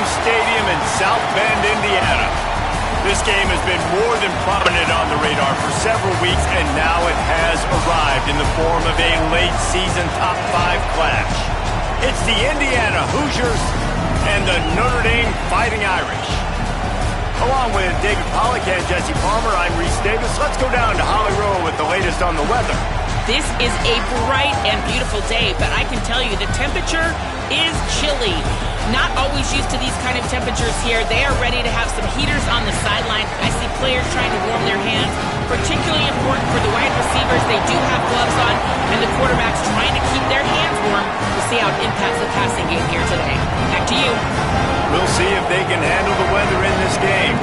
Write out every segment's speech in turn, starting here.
Stadium in South Bend, Indiana. This game has been more than prominent on the radar for several weeks, and now it has arrived in the form of a late-season top 5 clash. It's the Indiana Hoosiers and the Notre Dame Fighting Irish. Along with David Pollack and Jesse Palmer, I'm Reese Davis. Let's go down to Holly Rowe with the latest on the weather. This is a bright and beautiful day, but I can tell you the temperature is chilly. Not always used to these kind of temperatures here. They are ready to have some heaters on the sideline. I see players trying to warm their hands. Particularly important for the wide receivers. They do have gloves on, and the quarterbacks trying to keep their hands warm. We'll see how it impacts the passing game here today. Back to you. We'll see if they can handle the weather in this game.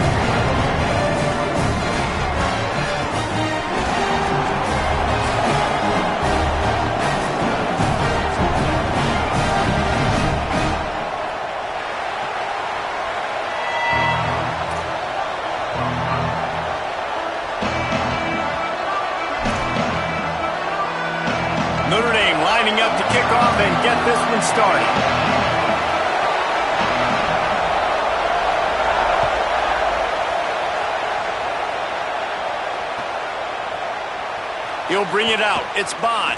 Notre Dame lining up to kick off and get this one started. He'll bring it out. It's Bond.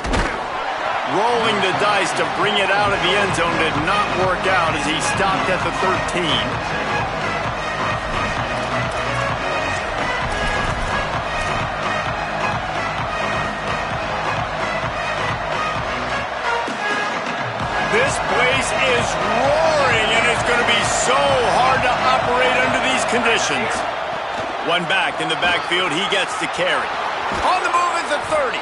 Rolling the dice to bring it out of the end zone did not work out as he stopped at the 13. This place is roaring, and it's going to be so hard to operate under these conditions. One back in the backfield. He gets the carry. On the move is the 30.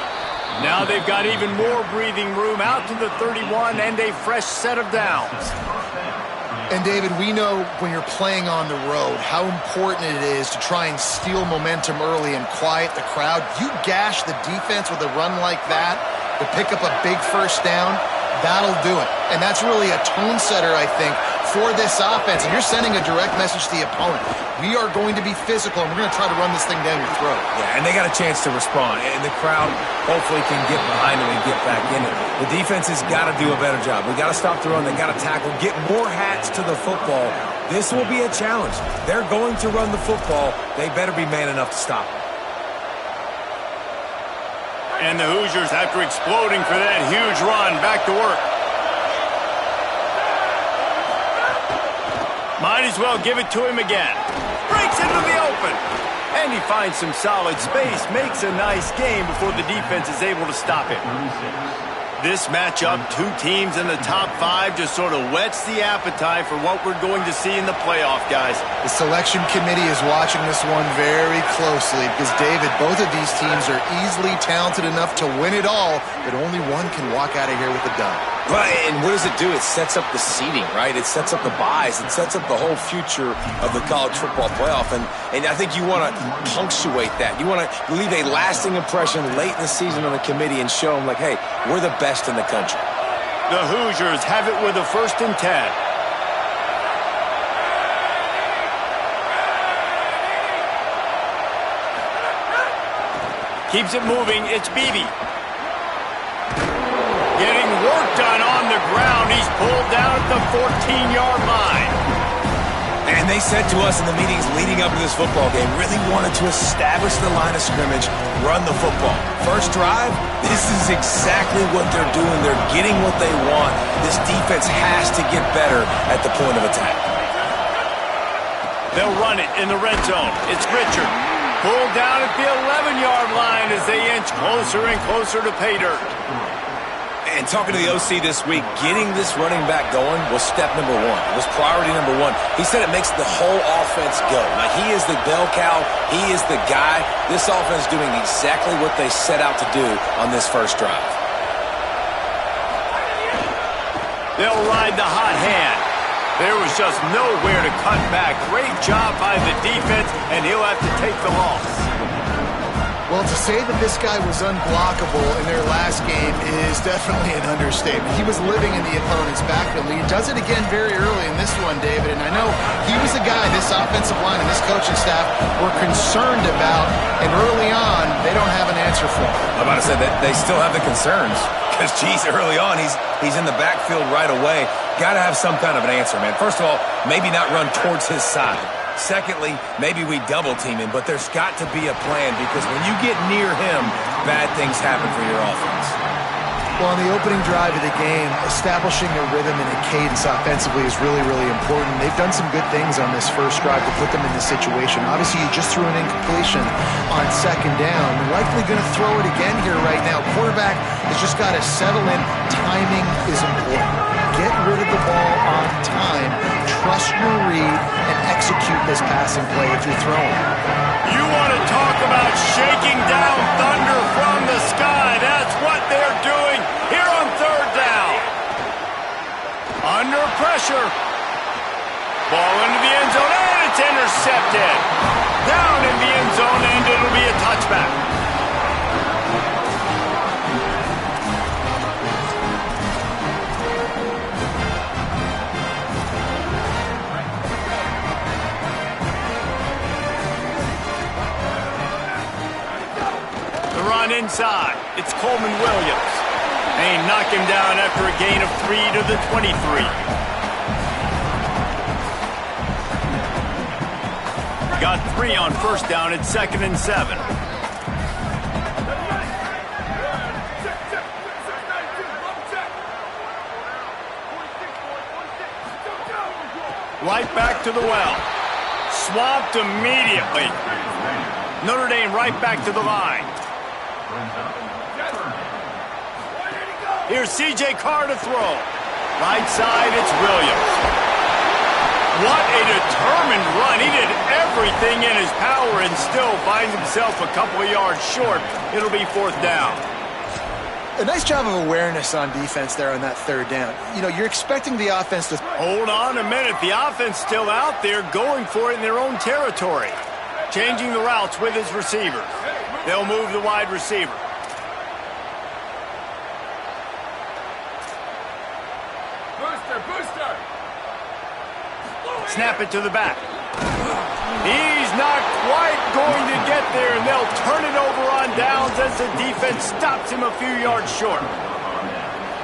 Now they've got even more breathing room out to the 31 and a fresh set of downs. And, David, we know when you're playing on the road how important it is to try and steal momentum early and quiet the crowd. You gash the defense with a run like that to pick up a big first down, that'll do it. And that's really a tone setter, I think, for this offense. And you're sending a direct message to the opponent. We are going to be physical, and we're going to try to run this thing down your throat. Yeah, and they got a chance to respond. And the crowd hopefully can get behind them and get back in it. The defense has got to do a better job. We got to stop the run. They got to tackle, get more hats to the football. This will be a challenge. They're going to run the football. They better be man enough to stop it. And the Hoosiers, after exploding for that huge run, back to work. Might as well give it to him again. Breaks into the open. And he finds some solid space, makes a nice game before the defense is able to stop him. This matchup, two teams in the top 5, just sort of whets the appetite for what we're going to see in the playoff, guys. The selection committee is watching this one very closely because, David, both of these teams are easily talented enough to win it all, but only one can walk out of here with a dub. Right, and what does it do? It sets up the seeding, right? It sets up the buys. It sets up the whole future of the college football playoff, and I think you want to punctuate that. You want to leave a lasting impression late in the season on the committee and show them, like, hey, we're the best in the country. The Hoosiers have it with a 1st and 10. Keeps it moving. It's Beebe. Getting work done on the ground. He's pulled down at the 14-yard line. And they said to us in the meetings leading up to this football game, really wanted to establish the line of scrimmage, run the football. First drive, this is exactly what they're doing. They're getting what they want. This defense has to get better at the point of attack. They'll run it in the red zone. It's Richard. Pulled down at the 11-yard line as they inch closer and closer to pay dirt. And talking to the OC this week, getting this running back going was step number 1. It was priority number 1. He said it makes the whole offense go. Now, he is the bell cow. He is the guy. This offense is doing exactly what they set out to do on this first drive. They'll ride the hot hand. There was just nowhere to cut back. Great job by the defense, and he'll have to take the loss. Well, to say that this guy was unblockable in their last game is definitely an understatement. He was living in the opponent's backfield. He does it again very early in this one, David, and I know he was a guy this offensive line and this coaching staff were concerned about, and early on, they don't have an answer for him. I'm about to say that they still have the concerns Because, geez, early on, he's in the backfield right away. Got to have some kind of an answer, man. First of all, maybe not run towards his side. Secondly, maybe we double-team him, but there's got to be a plan because when you get near him, bad things happen for your offense. Well, on the opening drive of the game, establishing a rhythm and a cadence offensively is really, really important. They've done some good things on this first drive to put them in this situation. Obviously, you just threw an incompletion on second down. Likely going to throw it again here right now. Quarterback has just got to settle in. Timing is important. Get rid of the ball on time. Trust your read and execute this passing play if you're throwing. You want to talk about shaking down thunder from the sky. That's what they're doing here on third down. Under pressure. Ball into the end zone, and it's intercepted. Down in the end zone, and it'll be a touchback. Run inside. It's Coleman Williams. They knock him down after a gain of 3 to the 23. Got 3 on first down at 2nd and 7. Right back to the well. Swamped immediately. Notre Dame right back to the line. Here's C.J. Carr to throw. Right side, it's Williams. What a determined run. He did everything in his power and still finds himself a couple of yards short. It'll be 4th down. A nice job of awareness on defense there on that third down. You know, you're expecting the offense to... Hold on a minute. The offense still out there going for it in their own territory. Changing the routes with his receivers. They'll move the wide receiver. Booster! Snap it to the back. He's not quite going to get there, and they'll turn it over on downs as the defense stops him a few yards short.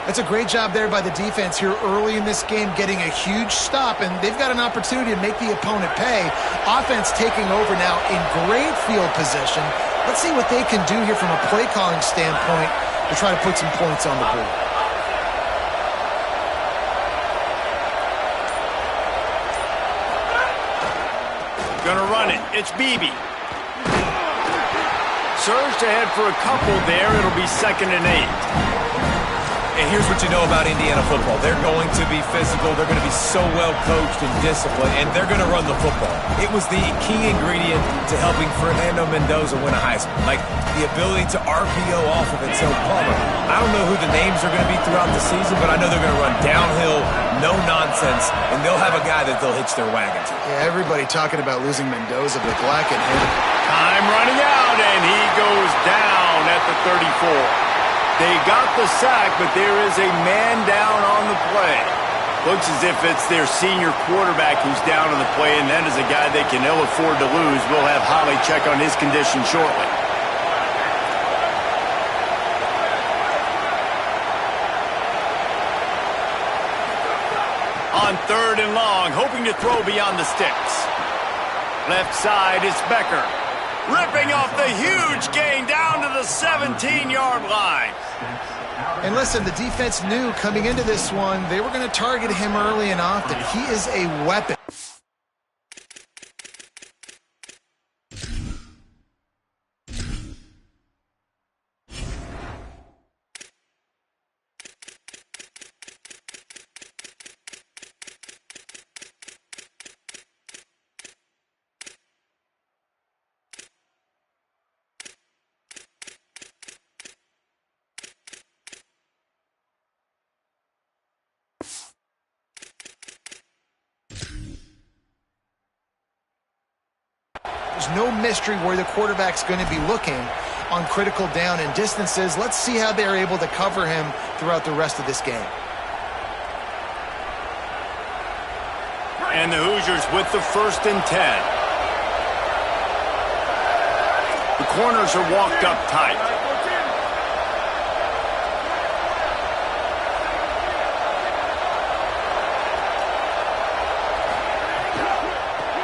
That's a great job there by the defense here early in this game, getting a huge stop, and they've got an opportunity to make the opponent pay. Offense taking over now in great field position. Let's see what they can do here from a play calling standpoint to try to put some points on the board. Gonna run it. It's Beebe. Surged ahead for a couple there. It'll be 2nd and 8. And here's what you know about Indiana football. They're going to be physical. They're going to be so well coached and disciplined, and they're going to run the football. It was the key ingredient to helping Fernando Mendoza win a Heisman. Like the ability to RPO off of it. So, Palmer, I don't know who the names are going to be throughout the season, but I know they're going to run downhill, no nonsense, and they'll have a guy that they'll hitch their wagon to. Yeah, everybody talking about losing Mendoza, but Black and him. Time running out, and he goes down at the 34. They got the sack, but there is a man down on the play. Looks as if it's their senior quarterback who's down on the play, and that is a guy they can ill afford to lose. We'll have Holly check on his condition shortly. On 3rd and long, hoping to throw beyond the sticks. Left side is Becker. Ripping off the huge gain down to the 17-yard line. And listen, the defense knew coming into this one, they were going to target him early and often. He is a weapon. There's no mystery where the quarterback's going to be looking on critical down and distances. Let's see how they're able to cover him throughout the rest of this game. And the Hoosiers with the 1st and 10. The corners are walked up tight.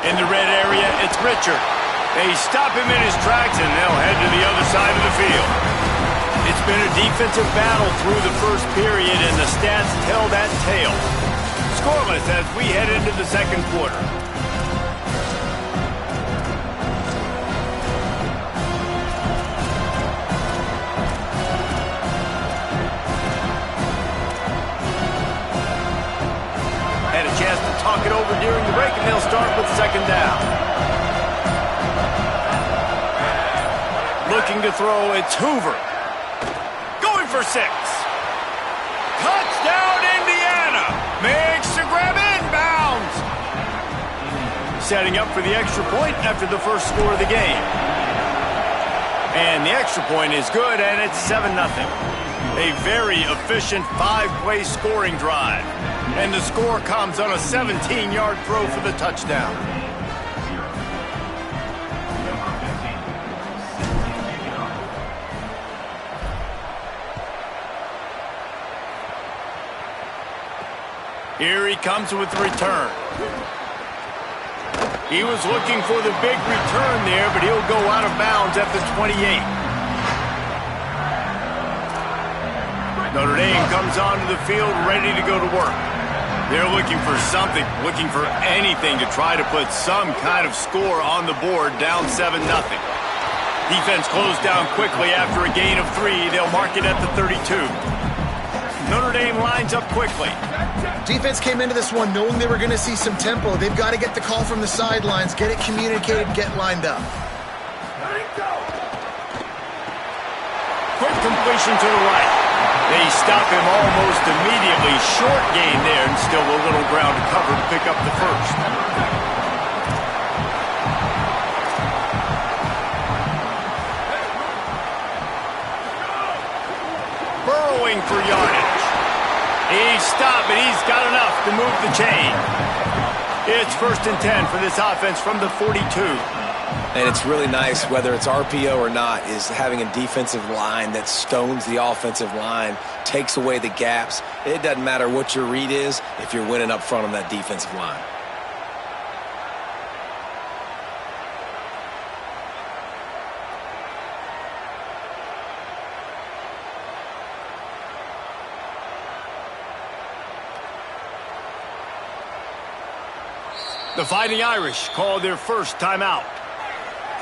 In the red area, it's Richard. They stop him in his tracks, and they'll head to the other side of the field. It's been a defensive battle through the first period, and the stats tell that tale. Scoreless as we head into the second quarter. Had a chance to talk it over during the break, and they'll start with second down. Looking to throw, it's Hoover. Going for 6. Touchdown, Indiana! Makes the grab inbounds! Setting up for the extra point after the first score of the game. And the extra point is good, and it's 7-0. A very efficient 5-play scoring drive. And the score comes on a 17-yard throw for the touchdown. Here he comes with the return. He was looking for the big return there, but he'll go out of bounds at the 28. Notre Dame comes onto the field ready to go to work. They're looking for something, looking for anything to try to put some kind of score on the board, down 7-0. Defense closed down quickly after a gain of 3. They'll mark it at the 32. Notre Dame lines up quickly. Defense came into this one knowing they were going to see some tempo. They've got to get the call from the sidelines, get it communicated, get lined up. Quick completion to the right. They stop him almost immediately. Short gain there, and still a little ground to cover to pick up the first. Burrowing for yardage. He's stopped, but he's got enough to move the chain. It's 1st and 10 for this offense from the 42. And it's really nice, whether it's RPO or not, is having a defensive line that stones the offensive line, takes away the gaps. It doesn't matter what your read is if you're winning up front on that defensive line. The Fighting Irish call their first timeout.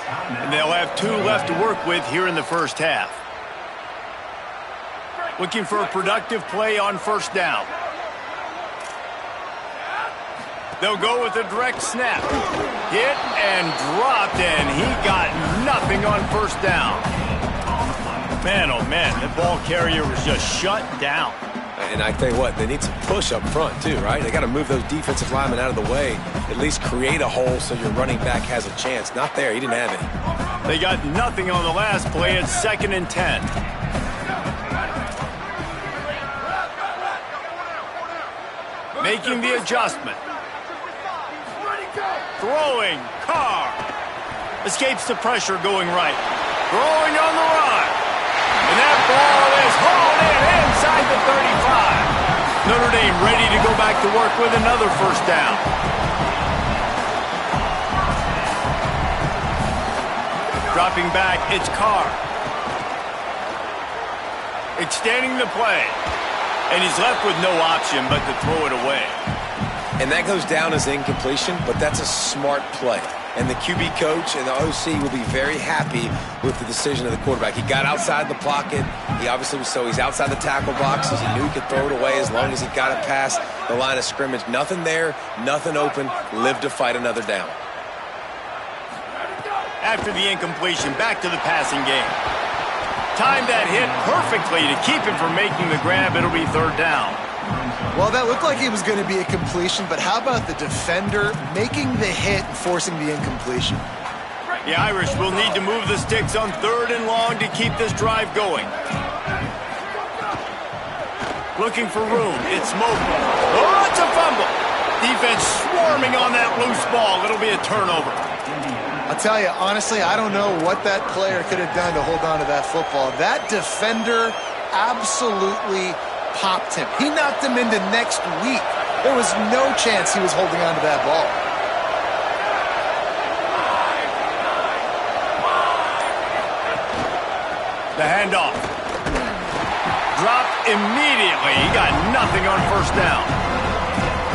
And they'll have 2 left to work with here in the first half. Looking for a productive play on first down. They'll go with a direct snap. Hit and dropped, and he got nothing on first down. Man, oh man, the ball carrier was just shut down. And I tell you what, they need some push up front too, right? They got to move those defensive linemen out of the way, at least create a hole so your running back has a chance. Not there. He didn't have any. They got nothing on the last play. It's 2nd and 10. Making the adjustment. Throwing. Carr. Escapes the pressure going right. Throwing on the run. And that ball is hauled in inside the 35. Notre Dame ready to go back to work with another first down. Dropping back, it's Carr. Extending the play. And he's left with no option but to throw it away. And that goes down as incompletion, but that's a smart play. And the QB coach and the OC will be very happy with the decision of the quarterback. He got outside the pocket. He obviously was he's outside the tackle boxes. He knew he could throw it away as long as he got it past the line of scrimmage. Nothing there, nothing open. Live to fight another down. After the incompletion, back to the passing game. Timed that hit perfectly to keep him from making the grab. It'll be 3rd down. Well, that looked like it was going to be a completion, but how about the defender making the hit and forcing the incompletion? The Irish will need to move the sticks on 3rd and long to keep this drive going. Looking for room. It's Mobley. Oh, it's a fumble. Defense swarming on that loose ball. It'll be a turnover. I'll tell you, honestly, I don't know what that player could have done to hold on to that football. That defender absolutely popped him. He knocked him into next week. There was no chance he was holding on to that ball. The handoff. Dropped immediately. He got nothing on first down.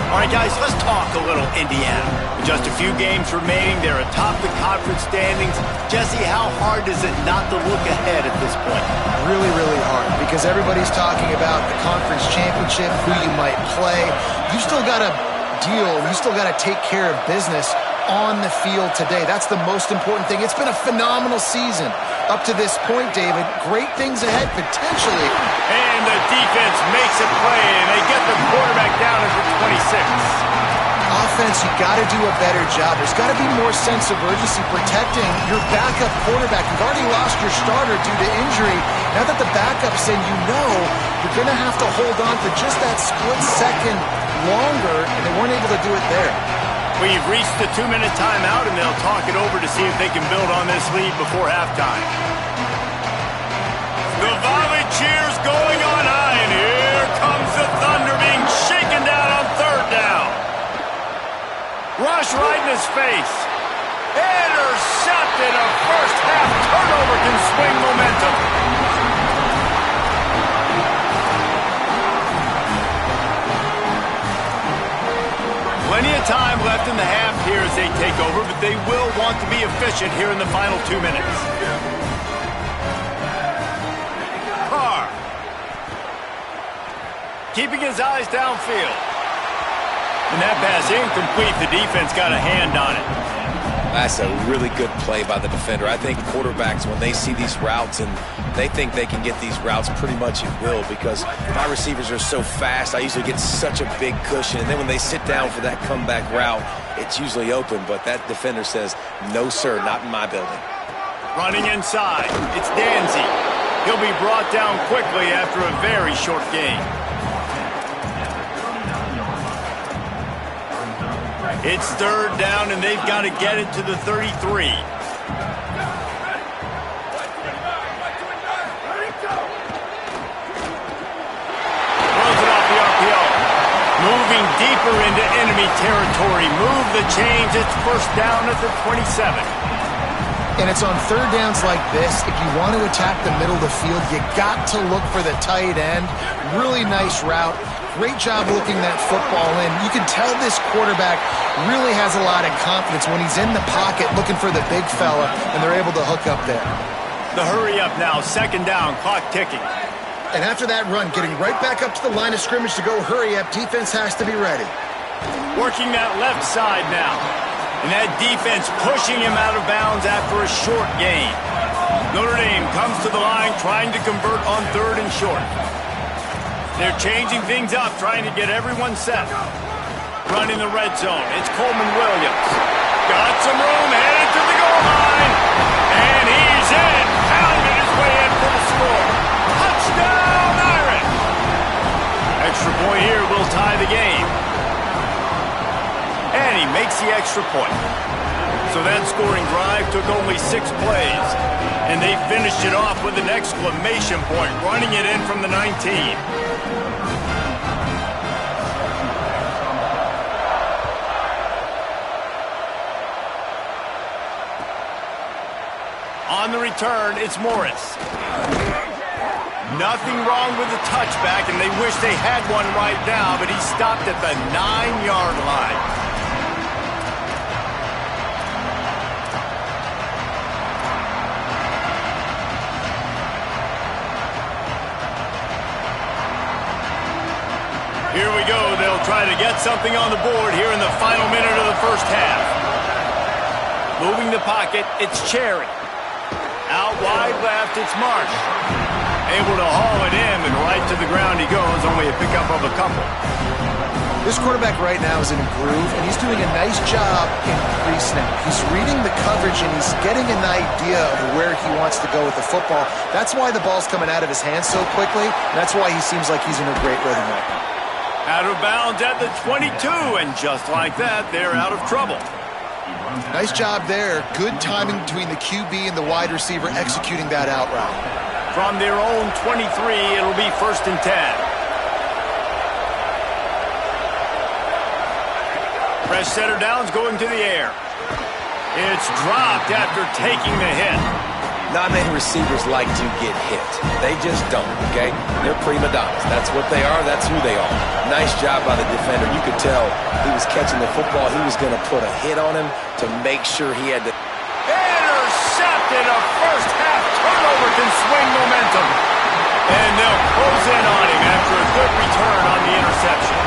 All right, guys, let's talk a little Indiana. With just a few games remaining, they're atop the conference standings. Jesse, how hard is it not to look ahead at this point? Really, really hard, because everybody's talking about the conference championship, who you might play. You still got to deal, you still got to take care of business on the field today. That's the most important thing. It's been a phenomenal season up to this point, David. Great things ahead, potentially. And the defense makes a play, and they get the quarterback down at the 26. Offense, you got to do a better job. There's got to be more sense of urgency protecting your backup quarterback. You've already lost your starter due to injury. Now that the backup's in, you know you're going to have to hold on for just that split second longer, and they weren't able to do it there. We've reached the 2-minute timeout, and they'll talk it over to see if they can build on this lead before halftime. The Volley cheers going on high, and here comes the Thunder being shaken down on third down. Rush right in his face. Intercepted. A first-half turnover can swing momentum. Plenty of time left in the half here as they take over, but they will want to be efficient here in the final 2 minutes. Carr. Keeping his eyes downfield. And that pass incomplete. The defense got a hand on it. That's a really good play by the defender. I think quarterbacks, when they see these routes and they think they can get these routes pretty much at will, because my receivers are so fast, I usually get such a big cushion. And then when they sit down for that comeback route, it's usually open. But that defender says, no, sir, not in my building. Running inside. It's Danzy. He'll be brought down quickly after a very short game. It's third down, and they've got to get it to the 33. Throws it off the RPO. Moving deeper into enemy territory. Move the chains. It's first down at the 27. And it's on third downs like this. If you want to attack the middle of the field, you got to look for the tight end. Really nice route. Great job looking that football in. You can tell this quarterback really has a lot of confidence when he's in the pocket looking for the big fella, and they're able to hook up there. The hurry up now, second down, clock ticking. And after that run, getting right back up to the line of scrimmage to go hurry up, defense has to be ready. Working that left side now. And that defense pushing him out of bounds after a short gain. Notre Dame comes to the line trying to convert on third and short. They're changing things up, trying to get everyone set. Running the red zone. It's Coleman Williams. Got some room, headed to the goal line. And he's in. Pounded his way in for the score. Touchdown, Irish. Extra point here will tie the game. And he makes the extra point. So that scoring drive took only 6 plays. And they finished it off with an exclamation point, running it in from the 19. On the return, it's Morris. Nothing wrong with the touchback, and they wish they had one right now, but he stopped at the 9-yard line. Here we go. They'll try to get something on the board here in the final minute of the first half. Moving the pocket, it's Cherry. Out wide left, it's Marsh. Able to haul it in, and right to the ground he goes, only a pickup of a couple. This quarterback right now is in a groove, and he's doing a nice job in pre-snap. He's reading the coverage, and he's getting an idea of where he wants to go with the football. That's why the ball's coming out of his hands so quickly, and that's why he seems like he's in a great rhythm right now. Out of bounds at the 22, and just like that, they're out of trouble. Nice job there. Good timing between the QB and the wide receiver executing that out route. From their own 23, it'll be first and 10. Fresh setter downs going to the air. It's dropped after taking the hit. Not many receivers like to get hit. They just don't, okay? They're prima donnas. That's what they are. That's who they are. Nice job by the defender. You could tell he was catching the football. He was going to put a hit on him to make sure he had to... Intercepted. A first-half turnover can swing momentum. And they'll close in on him after a good return on the interception.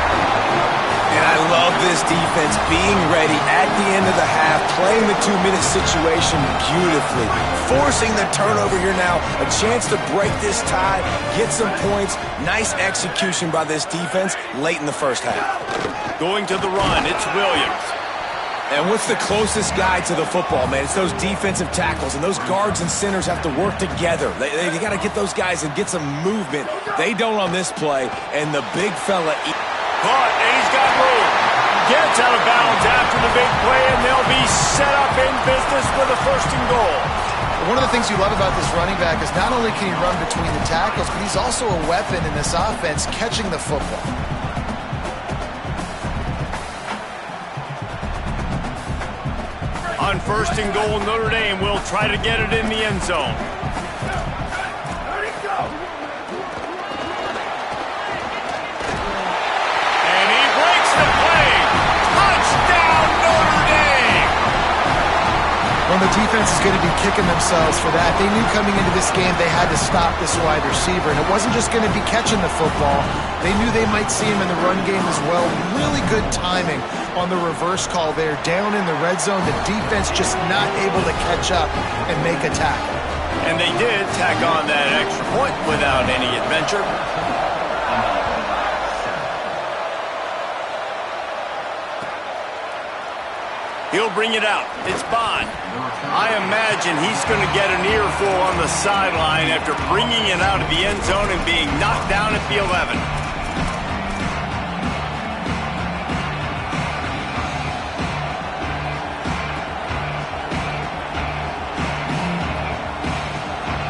And I love this defense being ready at the end of the half, playing the 2-minute situation beautifully, forcing the turnover here now, a chance to break this tie, get some points. Nice execution by this defense late in the first half. Going to the run, it's Williams. And what's the closest guy to the football, man? It's those defensive tackles, and those guards and centers have to work together. They got to get those guys and get some movement. They don't on this play, and the big fella... Caught, and he's got room. Gets out of bounds after the big play, and they'll be set up in business with a first and goal. One of the things you love about this running back is not only can he run between the tackles, but he's also a weapon in this offense catching the football. On first and goal, Notre Dame will try to get it in the end zone. Well, the defense is going to be kicking themselves for that. They knew coming into this game they had to stop this wide receiver, and it wasn't just going to be catching the football. They knew they might see him in the run game as well. Really good timing on the reverse call there. Down in the red zone, the defense just not able to catch up and make a tackle. And they did tack on that extra point without any adventure. He'll bring it out. It's Bond. I imagine he's going to get an earful on the sideline after bringing it out of the end zone and being knocked down at the 11.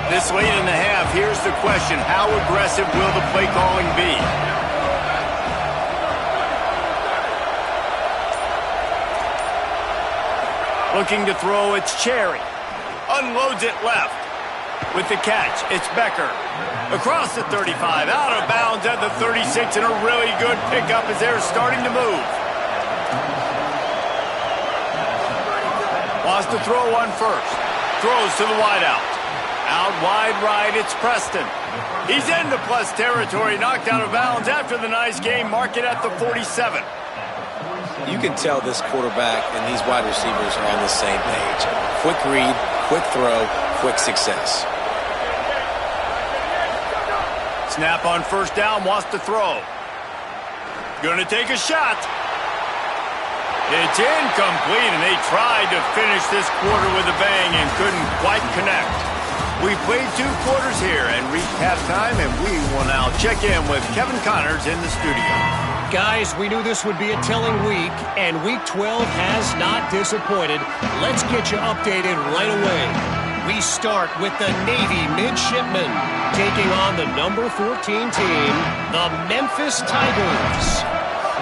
This late in the half, here's the question. How aggressive will the play calling be? Looking to throw, it's Cherry. Unloads it left. With the catch, it's Becker. Across the 35, out of bounds at the 36, and a really good pickup as they're starting to move. Wants to throw one first. Throws to the wideout. Out wide right, it's Preston. He's into plus territory, knocked out of bounds after the nice game. Mark it at the 47. You can tell this quarterback and these wide receivers are on the same page. Quick read, quick throw, quick success. Snap on first down, wants to throw. Gonna take a shot. It's incomplete, and they tried to finish this quarter with a bang and couldn't quite connect. We played 2 quarters here and reached halftime, and we will now check in with Kevin Connors in the studio. Guys, we knew this would be a telling week, and Week 12 has not disappointed. Let's get you updated right away. We start with the Navy Midshipmen taking on the number 14 team, the Memphis Tigers.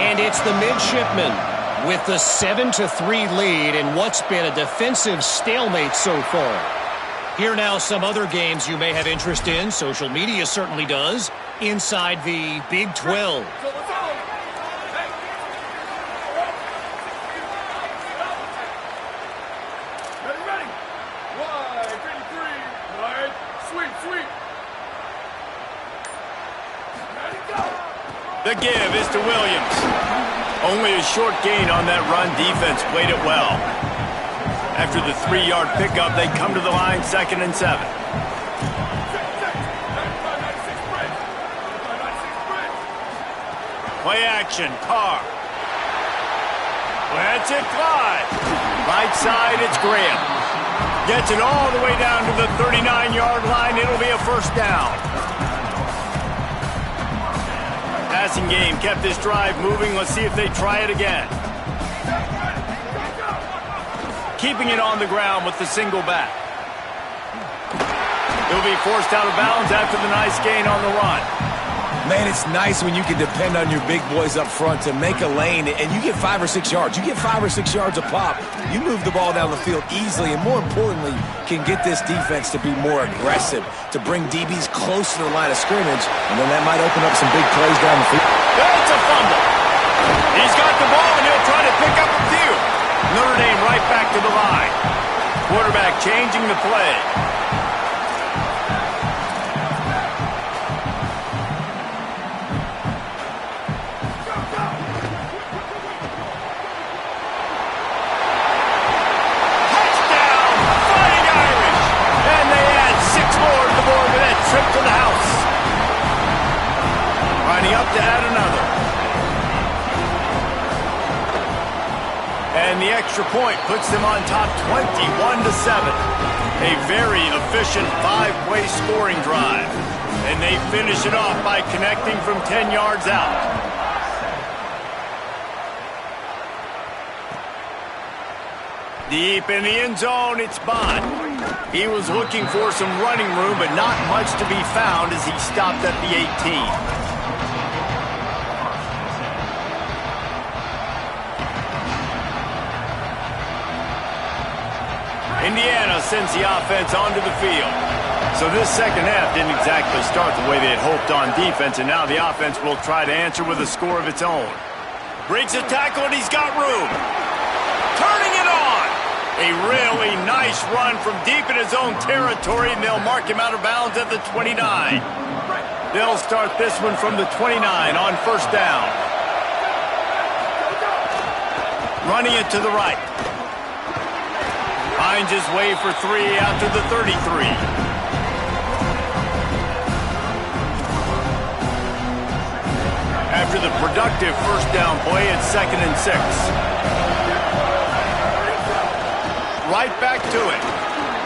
And it's the Midshipmen with the 7-3 lead in what's been a defensive stalemate so far. Here now some other games you may have interest in. Social media certainly does. Inside the Big 12. The give is to Williams. Only a short gain on that run. Defense played it well. After the 3-yard pickup, they come to the line 2nd and 7. Play action, Carr. Lets it fly. Right side, it's Graham. Gets it all the way down to the 39-yard line. It'll be a first down. Passing game kept this drive moving. Let's see if they try it again. Keeping it on the ground with the single back. He'll be forced out of bounds after the nice gain on the run. Man, it's nice when you can depend on your big boys up front to make a lane, and you get 5 or 6 yards. You get 5 or 6 yards a pop. You move the ball down the field easily, and more importantly, can get this defense to be more aggressive, to bring DBs close to the line of scrimmage, and then that might open up some big plays down the field. That's a fumble. He's got the ball, and he'll try to pick up a few. Notre Dame right back to the line. Quarterback changing the play. Trip to the house. Lining up to add another. And the extra point puts them on top 21-7. A very efficient 5-play scoring drive. And they finish it off by connecting from 10 yards out. Deep in the end zone, it's Bond. He was looking for some running room, but not much to be found as he stopped at the 18. Indiana sends the offense onto the field. So this second half didn't exactly start the way they had hoped on defense, and now the offense will try to answer with a score of its own. Breaks a tackle, and he's got room. Turning it on. A really nice run from deep in his own territory, and they'll mark him out of bounds at the 29. They'll start this one from the 29 on first down. Running it to the right. Finds his way for 3 out to the 33. After the productive first down play, it's 2nd and 6. Right back to it.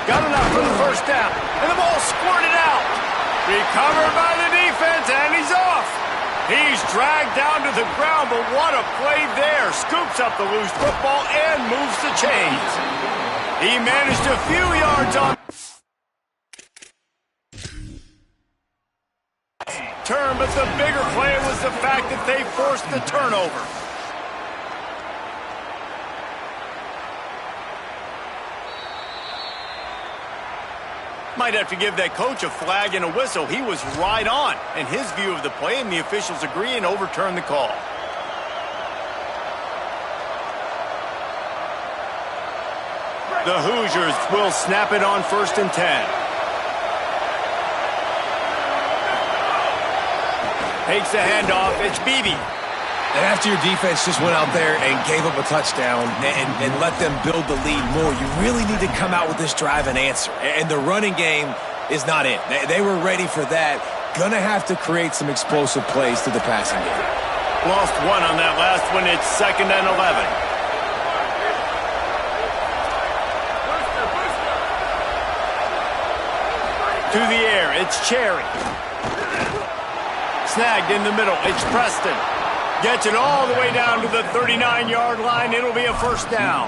Got enough for the first down. And the ball squirted out. Recovered by the defense, and he's off. He's dragged down to the ground, but what a play there. Scoops up the loose football and moves the chains. He managed a few yards on turn, but the bigger play was the fact that they forced the turnover. Might have to give that coach a flag and a whistle. He was right on in his view of the play, and the officials agree and overturn the call. The Hoosiers will snap it on 1st and 10. Takes the handoff. It's Beebe. And after your defense just went out there and gave up a touchdown and let them build the lead more, you really need to come out with this drive and answer. And the running game is not in. They were ready for that. Gonna have to create some explosive plays through the passing game. Lost one on that last one. It's 2nd and 11. To the air, it's Cherry. Snagged in the middle, it's Preston. Gets it all the way down to the 39-yard line. It'll be a first down.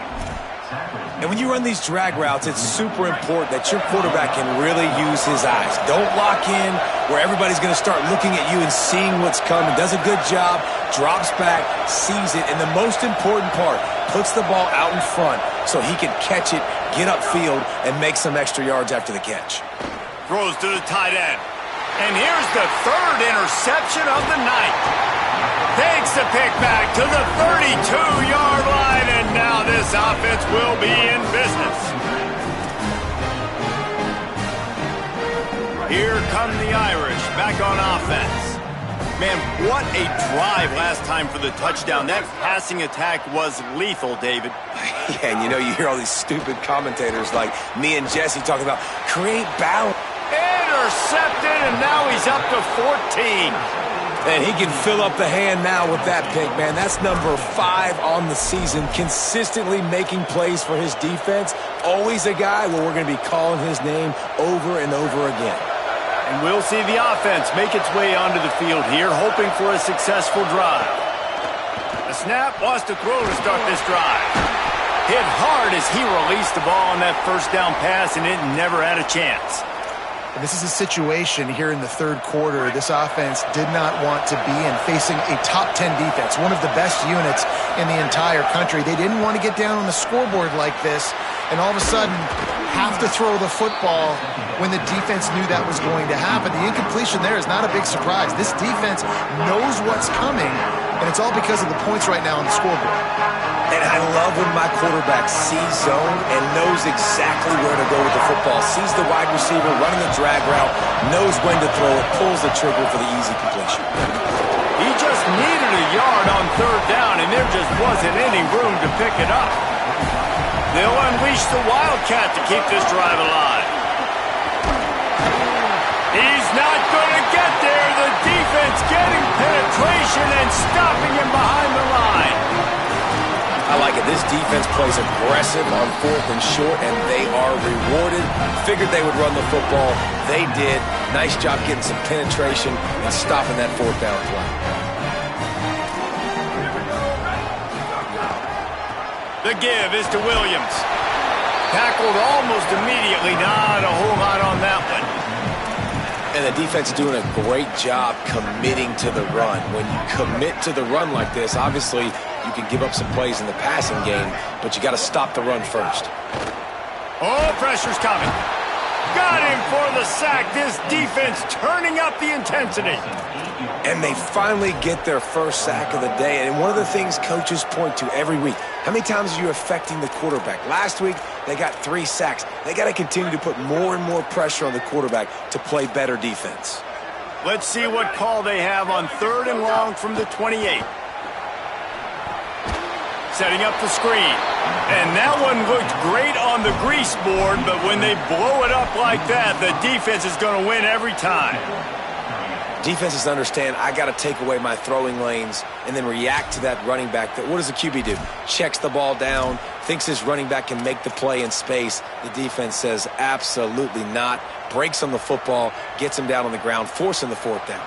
And when you run these drag routes, it's super important that your quarterback can really use his eyes. Don't lock in where everybody's going to start looking at you and seeing what's coming. Does a good job, drops back, sees it, and the most important part, puts the ball out in front so he can catch it, get upfield, and make some extra yards after the catch. Throws to the tight end. And here's the 3rd interception of the night. Takes the pick back to the 32-yard line, and now this offense will be in business. Here come the Irish back on offense. Man, what a drive last time for the touchdown. That passing attack was lethal, David. Yeah, and you hear all these stupid commentators like me and Jesse talking about create balance. Intercepted, and now he's up to 14. And he can fill up the hand now with that pick, man. That's number 5 on the season, consistently making plays for his defense. Always a guy where we're going to be calling his name over and over again. And we'll see the offense make its way onto the field here, hoping for a successful drive. The snap wants to throw to start this drive. Hit hard as he released the ball on that first down pass, and it never had a chance. And this is a situation here in the third quarter this offense did not want to be in, facing a top 10 defense, one of the best units in the entire country. They didn't want to get down on the scoreboard like this and all of a sudden have to throw the football when the defense knew that was going to happen. The incompletion there is not a big surprise. This defense knows what's coming, and it's all because of the points right now on the scoreboard. And I love when my quarterback sees zone and knows exactly where to go with the football. Sees the wide receiver running the drag route, knows when to throw it, pulls the trigger for the easy completion. He just needed a yard on third down, and there just wasn't any room to pick it up. They'll unleash the Wildcat to keep this drive alive. He's not going to get there. The defense getting penetration and stopping him behind the line. I like it. This defense plays aggressive on 4th and short, and they are rewarded. Figured they would run the football. They did. Nice job getting some penetration and stopping that 4th down play. The give is to Williams. Tackled almost immediately. Not a whole lot on that one. And the defense doing a great job committing to the run. When you commit to the run like this, obviously you can give up some plays in the passing game, but you got to stop the run first. Oh, pressure's coming. Got him for the sack. This defense turning up the intensity. And they finally get their first sack of the day. And one of the things coaches point to every week, how many times are you affecting the quarterback? Last week, they got 3 sacks. They got to continue to put more and more pressure on the quarterback to play better defense. Let's see what call they have on 3rd and long from the 28. Setting up the screen. And that one looked great on the grease board, but when they blow it up like that, the defense is going to win every time. Defenses understand I got to take away my throwing lanes and then react to that running back. What does the QB do? Checks the ball down, thinks his running back can make the play in space. The defense says absolutely not. Breaks on the football, gets him down on the ground, forcing the 4th down.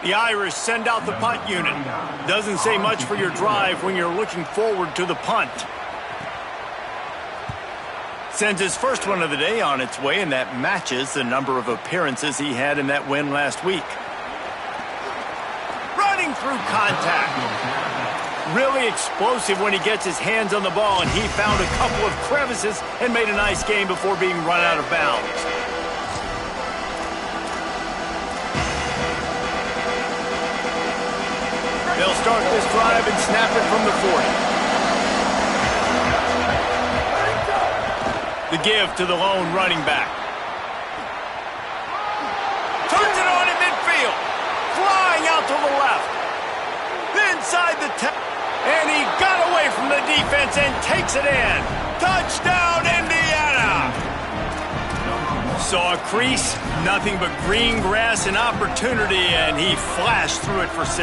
The Irish send out the punt unit. Doesn't say much for your drive when you're looking forward to the punt. Sends his first one of the day on its way, and that matches the number of appearances he had in that win last week. Running through contact. Really explosive when he gets his hands on the ball, and he found a couple of crevices and made a nice game before being run out of bounds. They'll start this drive and snap it from the 40. The give to the lone running back. Turns it on in midfield. Flying out to the left. Inside the 10. And he got away from the defense and takes it in. Touchdown, Indiana! Saw a crease, nothing but green grass and opportunity, and he flashed through it for 6.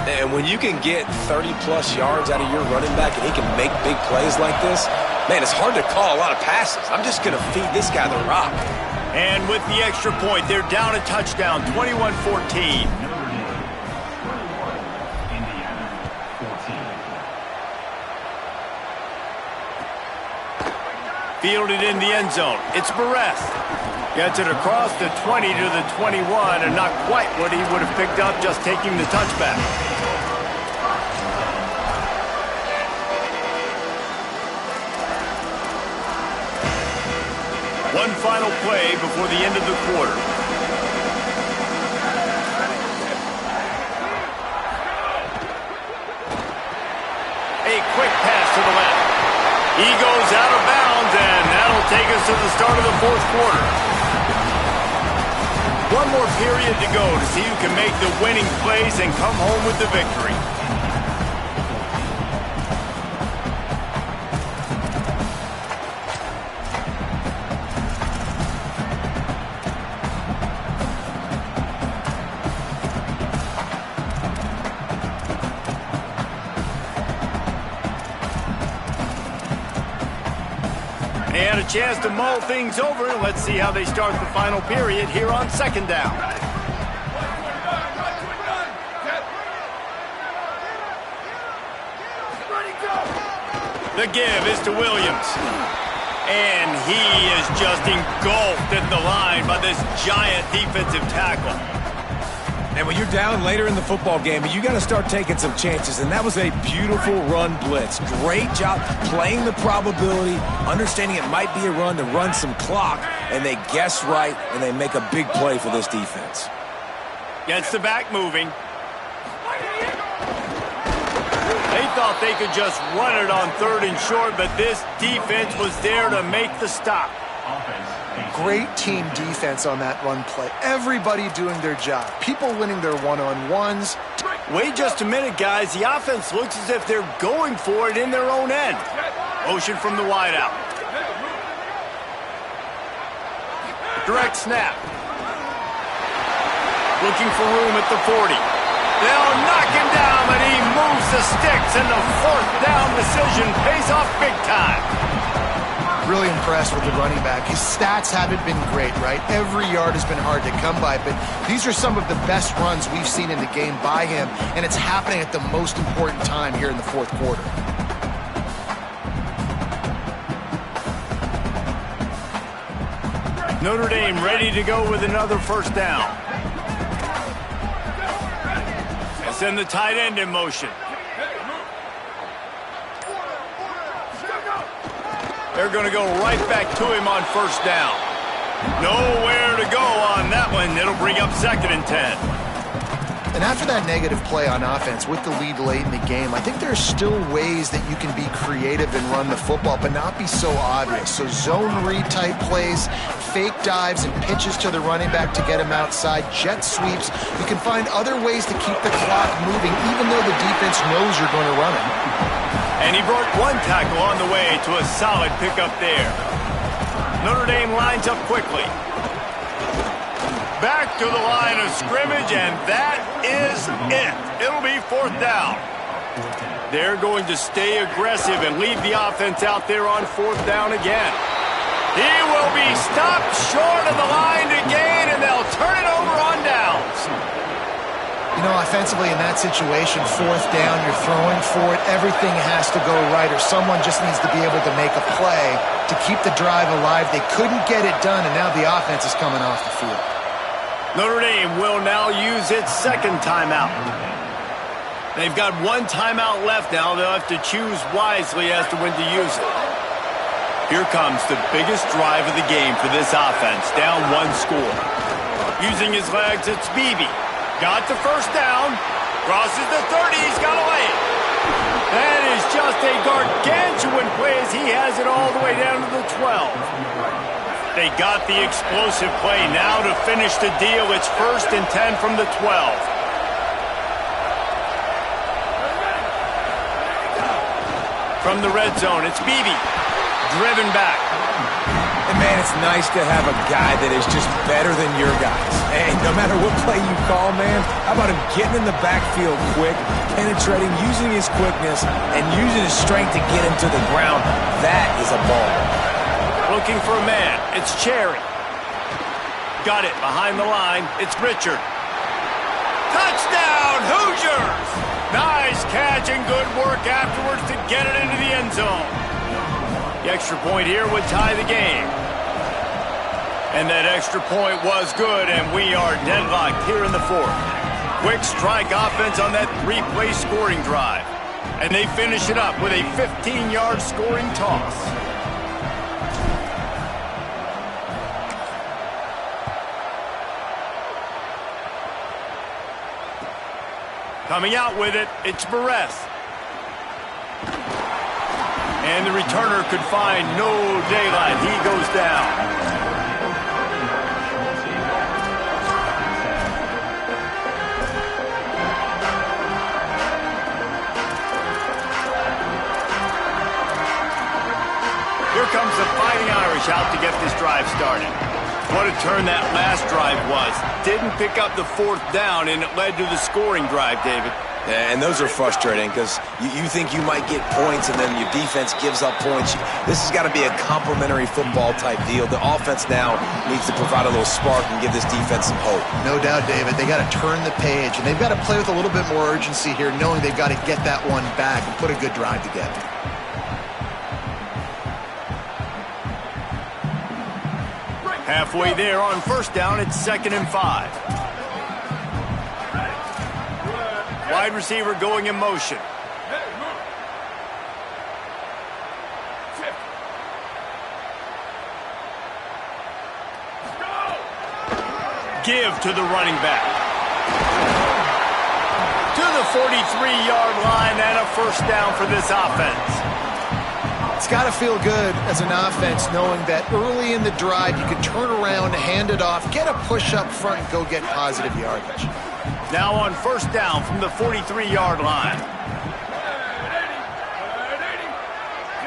And when you can get 30-plus yards out of your running back and he can make big plays like this, man, it's hard to call a lot of passes. I'm just going to feed this guy the rock. And with the extra point, they're down a touchdown, 21-14. Fielded in the end zone. It's Barres. Gets it across the 20 to the 21, and not quite what he would have picked up just taking the touchback. One final play before the end of the quarter. A quick pass to the left. He goes out of bounds, and that'll take us to the start of the 4th quarter. One more period to go to see who can make the winning plays and come home with the victory. And a chance to mull things over. Let's see how they start the final period here on 2nd down. The give is to Williams. And he is just engulfed at the line by this giant defensive tackle. And when you're down later in the football game, you got to start taking some chances, and that was a beautiful run blitz. Great job playing the probability, understanding it might be a run to run some clock, and they guess right, and they make a big play for this defense. Gets the back moving. They thought they could just run it on 3rd and short, but this defense was there to make the stop. Great team defense on that run play. Everybody doing their job. People winning their one-on-ones. Wait just a minute, guys. The offense looks as if they're going for it in their own end. Motion from the wideout. Direct snap. Looking for room at the 40. They'll knock him down, but he moves the sticks, and the 4th down decision pays off big time. Really impressed with the running back. His stats haven't been great, right? Every yard has been hard to come by, but these are some of the best runs we've seen in the game by him, and it's happening at the most important time here in the 4th quarter. Notre Dame ready to go with another 1st down. And send the tight end in motion. They're going to go right back to him on 1st down. Nowhere to go on that one. It'll bring up 2nd and 10. And after that negative play on offense with the lead late in the game, I think there's still ways that you can be creative and run the football, but not be so obvious. So zone read type plays, fake dives and pitches to the running back to get him outside, jet sweeps. You can find other ways to keep the clock moving, even though the defense knows you're going to run it. And he broke 1 tackle on the way to a solid pickup there. Notre Dame lines up quickly. Back to the line of scrimmage, and that is it. It'll be 4th down. They're going to stay aggressive and leave the offense out there on 4th down again. He will be stopped short of the line to gain, and they'll turn it over on downs. You know, offensively in that situation, 4th down, you're throwing for it. Everything has to go right, or someone just needs to be able to make a play to keep the drive alive. They couldn't get it done, and now the offense is coming off the field. Notre Dame will now use its 2nd timeout. They've got 1 timeout left now. They'll have to choose wisely as to when to use it. Here comes the biggest drive of the game for this offense, down 1 score. Using his legs, it's Beebe. Got the 1st down. Crosses the 30. He's got to lay it. That is just a gargantuan play as he has it all the way down to the 12. They got the explosive play now to finish the deal. It's 1st and 10 from the 12. From the red zone, it's Beebe. Driven back. And, man, it's nice to have a guy that is just better than your guys. Hey, no matter what play you call, man, how about him getting in the backfield quick, penetrating, using his quickness, and using his strength to get him to the ground? That is a ball. Looking for a man. It's Cherry. Got it behind the line. It's Richard. Touchdown, Hoosiers! Nice catch and good work afterwards to get it into the end zone. The extra point here would tie the game. And that extra point was good, and we are deadlocked here in the 4th. Quick strike offense on that 3-play scoring drive. And they finish it up with a 15-yard scoring toss. Coming out with it, it's Barres. And the returner could find no daylight. He goes down. Here comes the Fighting Irish out to get this drive started. What a turn that last drive was. Didn't pick up the 4th down, and it led to the scoring drive, David. Yeah, and those are frustrating because you think you might get points and then your defense gives up points. This has got to be a complementary football type deal. The offense now needs to provide a little spark and give this defense some hope. No doubt, David. They got to turn the page, and they've got to play with a little bit more urgency here, knowing they've got to get that one back and put a good drive together. Halfway there on first down, it's 2nd and 5. Wide receiver going in motion. Give to the running back. To the 43-yard line and a first down for this offense. It's got to feel good as an offense knowing that early in the drive you can turn around, hand it off, get a push up front, and go get positive yardage. Now on first down from the 43-yard line.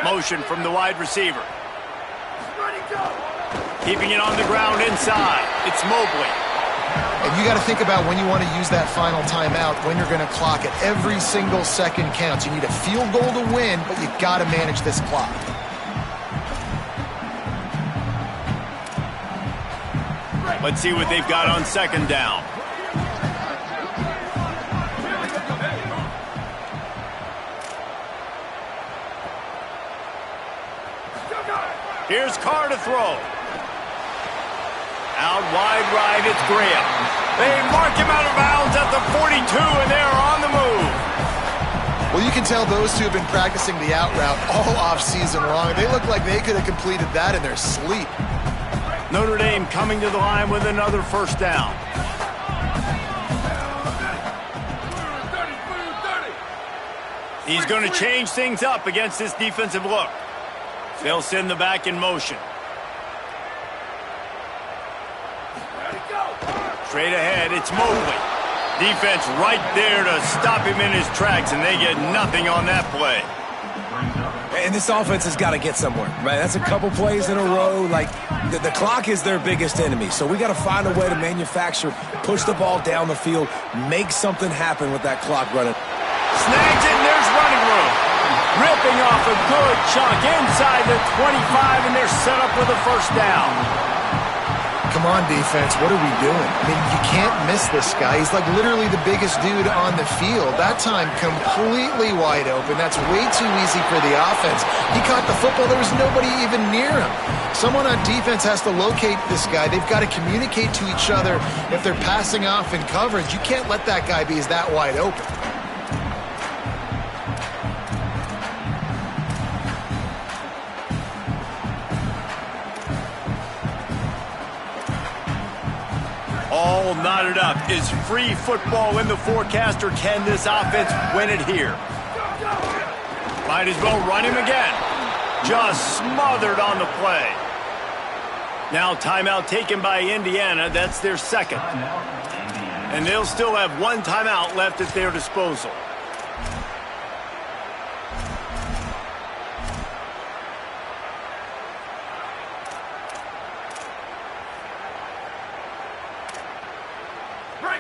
Motion from the wide receiver. Keeping it on the ground inside. It's Mobley. And you got to think about when you want to use that final timeout, when you're going to clock it. Every single second counts. You need a field goal to win, but you got to manage this clock. Let's see what they've got on 2nd down. Here's Carr to throw. Out wide right, it's Graham. They mark him out of bounds at the 42, and they're on the move. Well, you can tell those two have been practicing the out route all off-season long. They look like they could have completed that in their sleep. Notre Dame coming to the line with another first down. He's going to change things up against this defensive look. They'll send the back in motion. Straight ahead, it's Mobley. Defense right there to stop him in his tracks, and they get nothing on that play. And this offense has got to get somewhere, right? That's a couple plays in a row. Like, the clock is their biggest enemy. So we got to find a way to manufacture, push the ball down the field, make something happen with that clock running. Snags it, and there's running room. Ripping off a good chunk inside the 25, and they're set up with a first down. Come on, defense, what are we doing? I mean, you can't miss this guy. He's like literally the biggest dude on the field. That time, completely wide open. That's way too easy for the offense. He caught the football. There was nobody even near him. Someone on defense has to locate this guy. They've got to communicate to each other if they're passing off in coverage. You can't let that guy be that wide open. All knotted up. Is free football in the forecast, or can this offense win it here? Might as well run him again. Just smothered on the play. Now timeout taken by Indiana. That's their second. And they'll still have one timeout left at their disposal.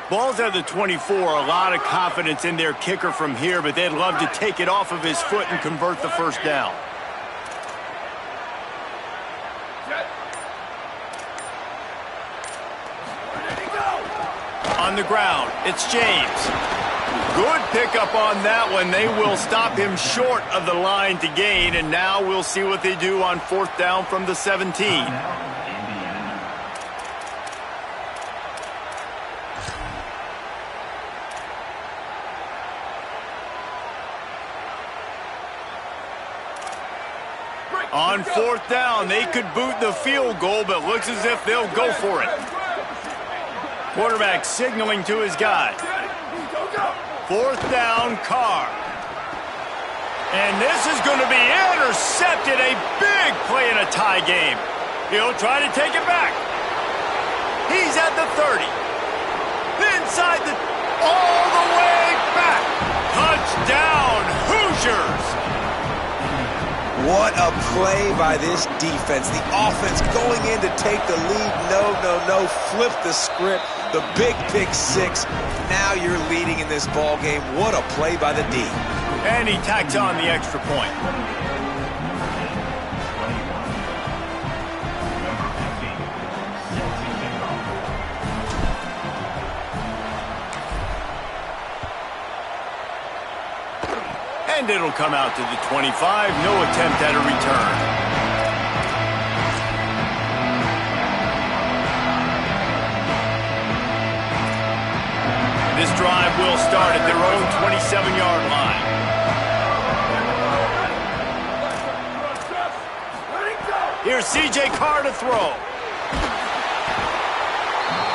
Ball's at the 24. A lot of confidence in their kicker from here, but they'd love to take it off of his foot and convert the first down. On the ground, it's James. Good pickup on that one. They will stop him short of the line to gain, and now we'll see what they do on fourth down from the 17. On fourth down, they could boot the field goal, but looks as if they'll go for it. Quarterback signaling to his guy. Fourth down, Carr. And this is going to be intercepted. A big play in a tie game. He'll try to take it back. He's at the 30. Inside the... all the way back. Touchdown, Hoosiers. What a play by this defense. The offense going in to take the lead. No. Flip the script. The big pick six. Now you're leading in this ball game. What a play by the D. And he tacks on the extra point. And it'll come out to the 25. No attempt at a return. This drive will start at their own 27-yard line. Here's C.J. Carr to throw.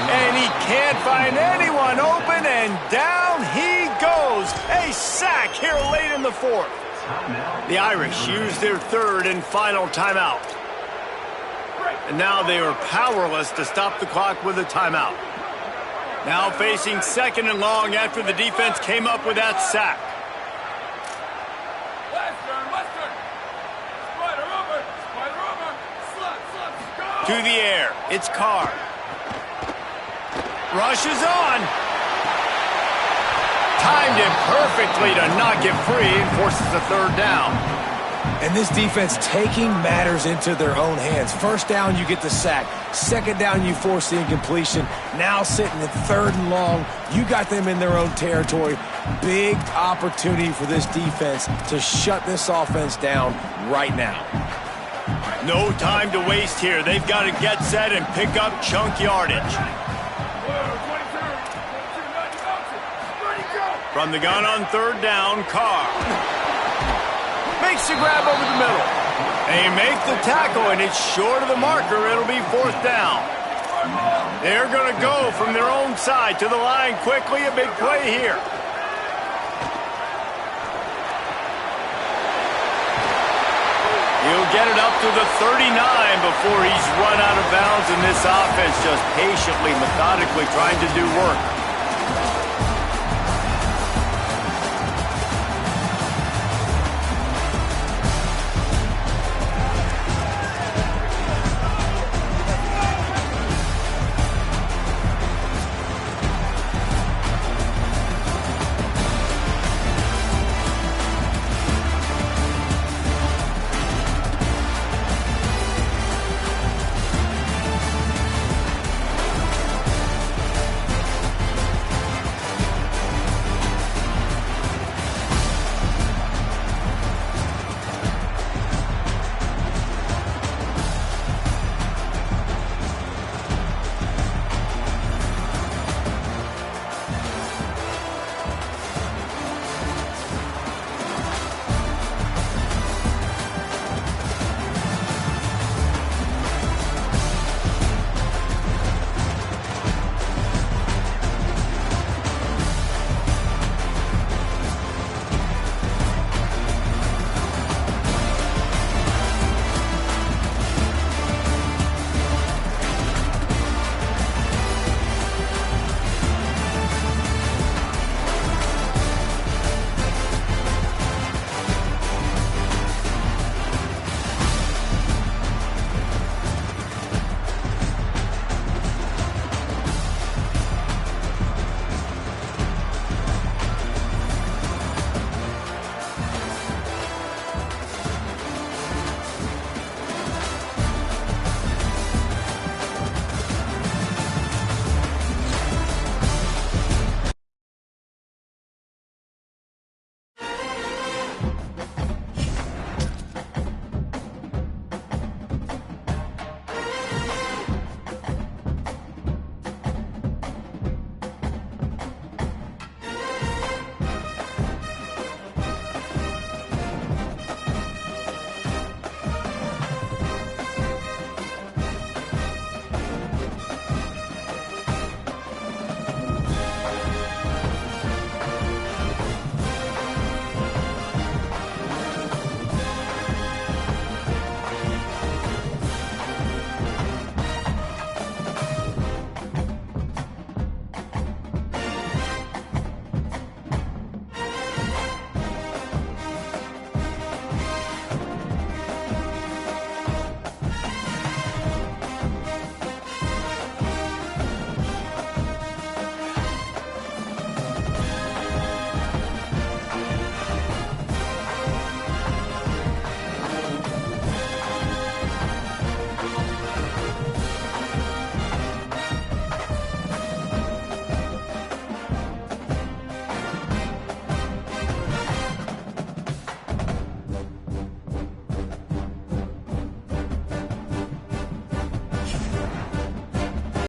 And he can't find anyone open, and down he goes. A sack here late in the fourth. The Irish use their third and final timeout. And now they are powerless to stop the clock with a timeout. Now facing second and long after the defense came up with that sack. To the air, it's Carr. Rushes on. Timed it perfectly to not get free and forces a third down. And this defense taking matters into their own hands. First down, you get the sack. Second down, you force the incompletion. Now sitting at third and long, you got them in their own territory. Big opportunity for this defense to shut this offense down right now. No time to waste here. They've got to get set and pick up chunk yardage. From the gun on third down, Carr makes the grab over the middle. They make the tackle, and it's short of the marker. It'll be fourth down. They're going to go from their own side to the line quickly. A big play here. He'll get it up to the 39 before he's run out of bounds, and this offense just patiently, methodically trying to do work.